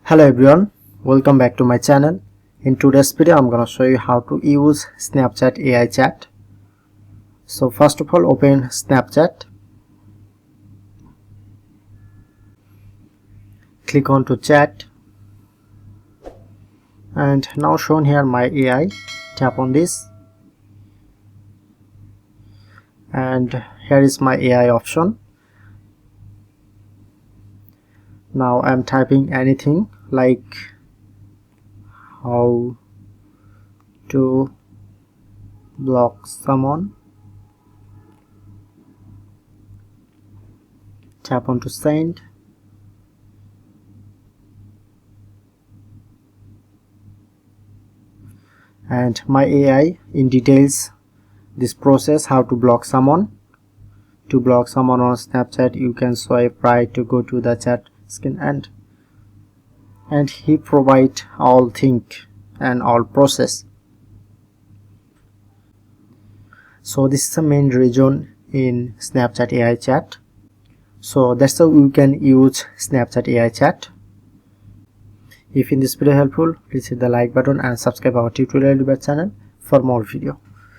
Hello everyone, welcome back to my channel. In today's video I'm gonna show you how to use Snapchat AI chat. So first of all, open Snapchat, click on to chat, and now shown here my AI. Tap on this and here is my AI option. Now I'm typing anything like how to block someone. Tap on to send. And my AI in details this process how to block someone. To block someone on Snapchat, you can swipe right to go to the chat screen, and he provide all thing and all process. So this is the main region in Snapchat AI chat. So that's how you can use Snapchat AI chat. If in this video helpful, please hit the like button and subscribe our tutorial channel for more video.